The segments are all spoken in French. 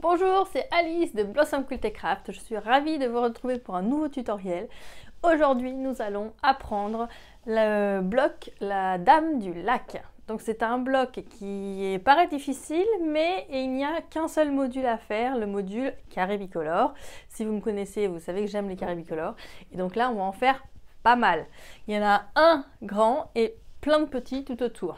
Bonjour, c'est Alice de Blossom Quilt & Craft. Je suis ravie de vous retrouver pour un nouveau tutoriel. Aujourd'hui, nous allons apprendre le bloc La Dame du Lac. Donc c'est un bloc qui paraît difficile, mais il n'y a qu'un seul module à faire, le module carré bicolore. Si vous me connaissez, vous savez que j'aime les carrés bicolores. Et donc là, on va en faire pas mal. Il y en a un grand et plein de petits tout autour.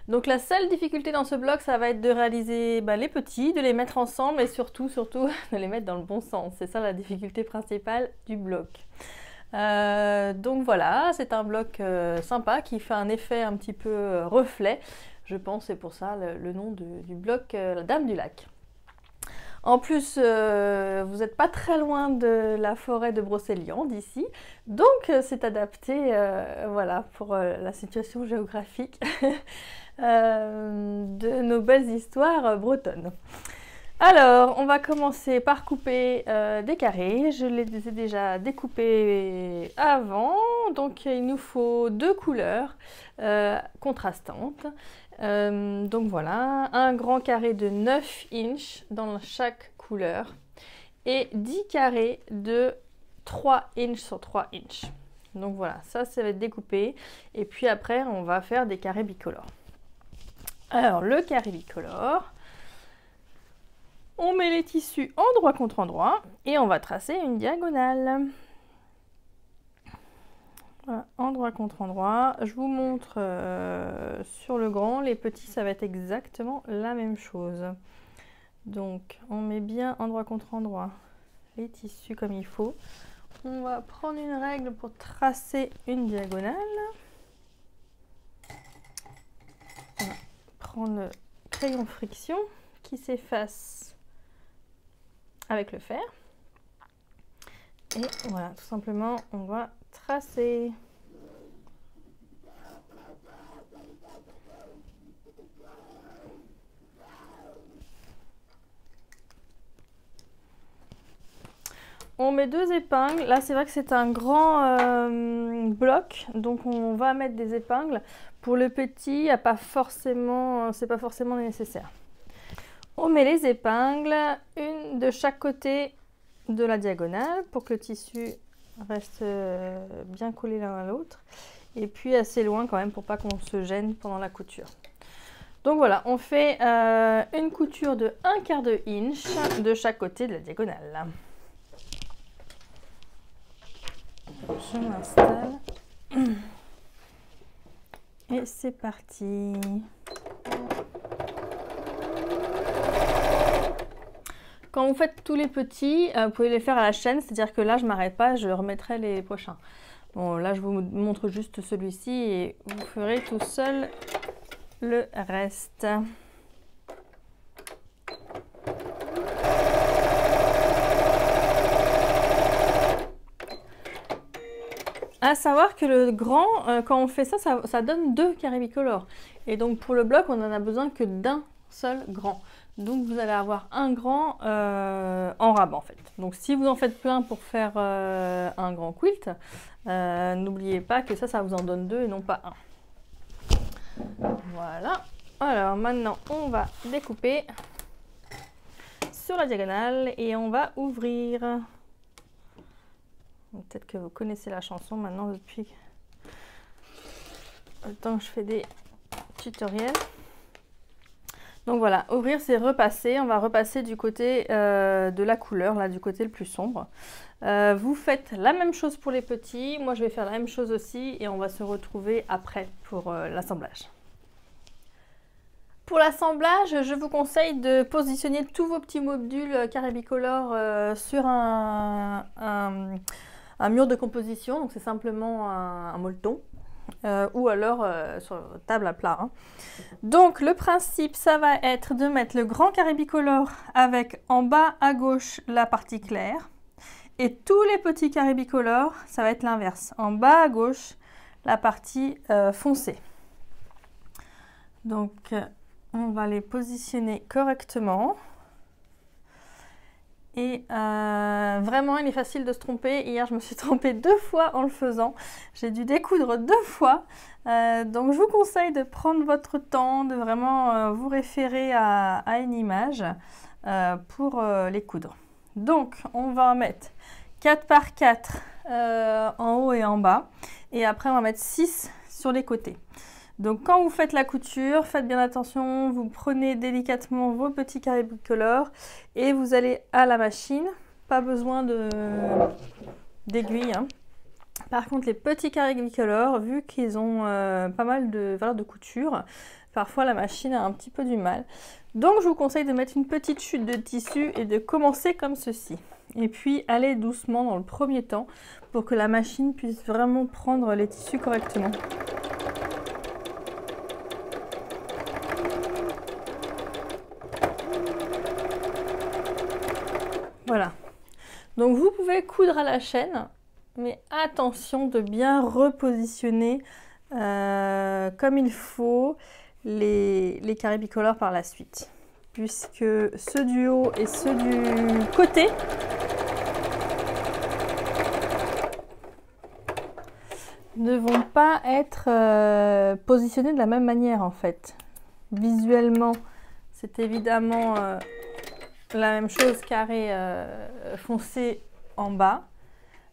Donc la seule difficulté dans ce bloc, ça va être de réaliser les petits, de les mettre ensemble et surtout de les mettre dans le bon sens. C'est ça la difficulté principale du bloc. Donc voilà, c'est un bloc sympa qui fait un effet un petit peu reflet. Je pense c'est pour ça le nom du bloc La Dame du Lac. En plus, vous n'êtes pas très loin de la forêt de Brocéliande ici, donc c'est adapté voilà, pour la situation géographique de nos belles histoires bretonnes. Alors, on va commencer par couper des carrés. Je les ai déjà découpés avant, donc il nous faut deux couleurs contrastantes. Donc voilà, un grand carré de 9 inches dans chaque couleur et 10 carrés de 3 inches sur 3 inches. Donc voilà, ça va être découpé et puis après on va faire des carrés bicolores. Alors le carré bicolore, on met les tissus endroit contre endroit et on va tracer une diagonale. Voilà, endroit contre endroit. Je vous montre sur le grand, les petits ça va être exactement la même chose. Donc on met bien endroit contre endroit les tissus comme il faut. On va prendre une règle pour tracer une diagonale. Voilà. Prendre le crayon friction qui s'efface avec le fer. Et voilà, tout simplement, on va tracer. On met deux épingles. Là, c'est vrai que c'est un grand bloc, donc on va mettre des épingles. Pour le petit, c'est pas forcément nécessaire. On met les épingles, une de chaque côté de la diagonale pour que le tissu reste bien collé l'un à l'autre. Et puis assez loin quand même pour pas qu'on se gêne pendant la couture. Donc voilà, on fait une couture de 1/4 de inch de chaque côté de la diagonale. Je m'installe. Et c'est parti. Quand vous faites tous les petits, vous pouvez les faire à la chaîne, c'est-à-dire que là je m'arrête pas, je remettrai les prochains. Bon là je vous montre juste celui-ci et vous ferez tout seul le reste. À savoir que le grand, quand on fait ça, ça donne deux carrés bicolores. Et donc pour le bloc, on n'en a besoin que d'un seul grand. Donc vous allez avoir un grand en rabat en fait. Donc si vous en faites plein pour faire un grand quilt, n'oubliez pas que ça vous en donne deux et non pas un. Voilà. Alors maintenant, on va découper sur la diagonale et on va ouvrir. Peut-être que vous connaissez la chanson maintenant depuis le temps que je fais des tutoriels. Donc voilà, ouvrir c'est repasser. On va repasser du côté de la couleur, là du côté le plus sombre. Vous faites la même chose pour les petits. Moi je vais faire la même chose aussi et on va se retrouver après pour l'assemblage. Pour l'assemblage, je vous conseille de positionner tous vos petits modules carré bicolore sur un mur de composition, donc c'est simplement un molleton, ou alors sur table à plat. Hein. Donc le principe, ça va être de mettre le grand carré bicolore avec en bas à gauche la partie claire, et tous les petits carrés bicolores, ça va être l'inverse, en bas à gauche la partie foncée. Donc on va les positionner correctement. Et vraiment, il est facile de se tromper. Hier, je me suis trompée 2 fois en le faisant. J'ai dû découdre 2 fois. Donc, je vous conseille de prendre votre temps, de vraiment vous référer à une image. pour les coudre. Donc on va en mettre 4 par 4 en haut et en bas, et après on va mettre 6 sur les côtés. Donc quand vous faites la couture, faites bien attention, vous prenez délicatement vos petits carrés bicolores et vous allez à la machine, pas besoin d'aiguille, hein. Par contre les petits carrés bicolores, vu qu'ils ont pas mal de valeur de couture, parfois la machine a un petit peu du mal. Donc je vous conseille de mettre une petite chute de tissu et de commencer comme ceci. Et puis aller doucement dans le premier temps pour que la machine puisse vraiment prendre les tissus correctement. Voilà. Donc vous pouvez coudre à la chaîne, mais attention de bien repositionner comme il faut les carrés bicolores par la suite, puisque ceux du haut et ceux du côté ne vont pas être positionnés de la même manière en fait. Visuellement, c'est évidemment la même chose, carré foncé en bas,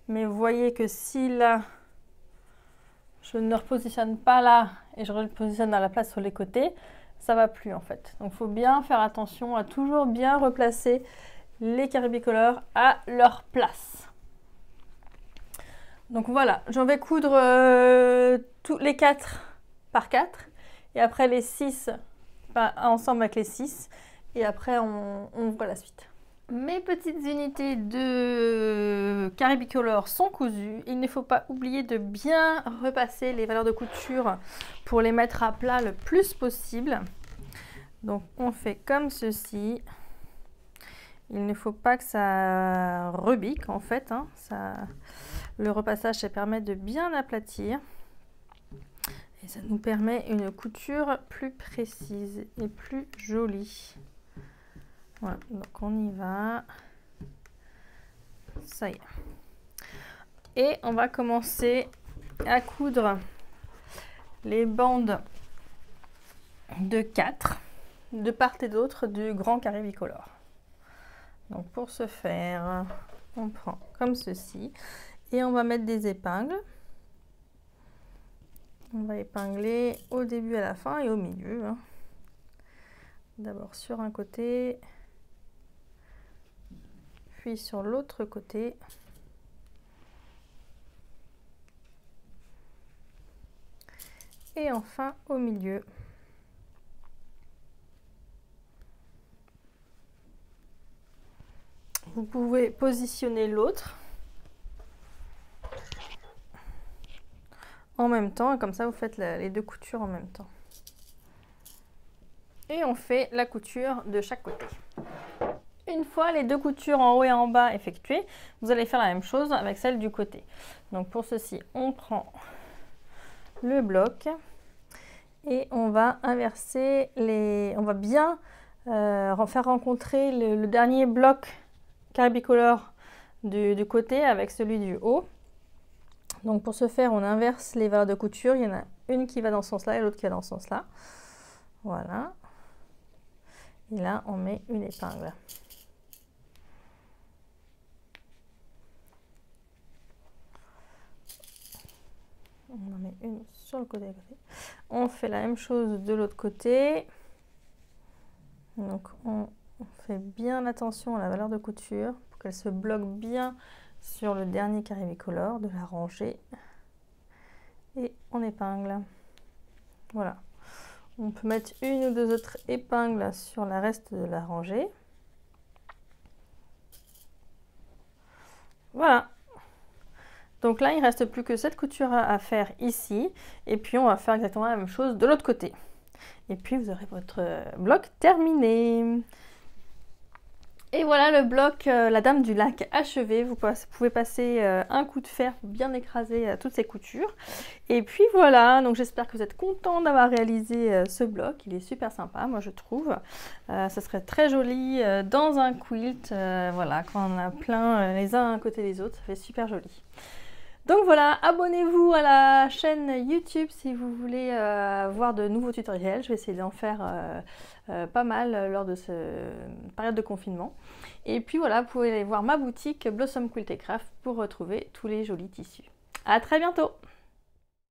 mais vous voyez que si là je ne repositionne pas là et je repositionne à la place sur les côtés, ça va plus en fait. Donc il faut bien faire attention à toujours bien replacer les carrés bicolores à leur place. Donc voilà, j'en vais coudre tous les 4 par 4 et après les 6 ensemble avec les 6 et après on voit la suite. Mes petites unités de carrés bicolores sont cousues. Il ne faut pas oublier de bien repasser les valeurs de couture pour les mettre à plat le plus possible. Donc on fait comme ceci. Il ne faut pas que ça rebique en fait, hein. Le repassage, ça permet de bien aplatir. Et ça nous permet une couture plus précise et plus jolie. Voilà, donc on y va. Ça y est. Et on va commencer à coudre les bandes de 4 de part et d'autre du grand carré bicolore. Donc pour ce faire, on prend comme ceci et on va mettre des épingles. On va épingler au début, à la fin et au milieu, hein. D'abord sur un côté, puis sur l'autre côté. Et enfin au milieu. Vous pouvez positionner l'autre en même temps, et comme ça vous faites les deux coutures en même temps. Et on fait la couture de chaque côté. Une fois les deux coutures en haut et en bas effectuées, vous allez faire la même chose avec celle du côté. Donc pour ceci, on prend le bloc et on va inverser on va bien faire rencontrer le dernier bloc carré bicolore du côté avec celui du haut. Donc pour ce faire, on inverse les valeurs de couture. Il y en a une qui va dans ce sens-là et l'autre qui va dans ce sens-là. Voilà. Et là, on met une épingle. On en met une sur le côté. On fait la même chose de l'autre côté. Donc on fait bien attention à la valeur de couture pour qu'elle se bloque bien sur le dernier carré bicolore, de la rangée. Et on épingle. Voilà. On peut mettre une ou deux autres épingles sur le reste de la rangée. Voilà. Donc là, il ne reste plus que cette couture à faire ici. Et puis, on va faire exactement la même chose de l'autre côté. Et puis, vous aurez votre bloc terminé. Et voilà le bloc La Dame du Lac achevé. Vous pouvez passer un coup de fer pour bien écraser toutes ces coutures. Et puis voilà, donc j'espère que vous êtes contents d'avoir réalisé ce bloc. Il est super sympa, moi je trouve. Ça serait très joli dans un quilt. Voilà, quand on a plein les uns à côté des autres, ça fait super joli. Donc voilà, abonnez-vous à la chaîne YouTube si vous voulez voir de nouveaux tutoriels. Je vais essayer d'en faire pas mal lors de cette période de confinement. Et puis voilà, vous pouvez aller voir ma boutique Blossom Quilt & Craft pour retrouver tous les jolis tissus. À très bientôt!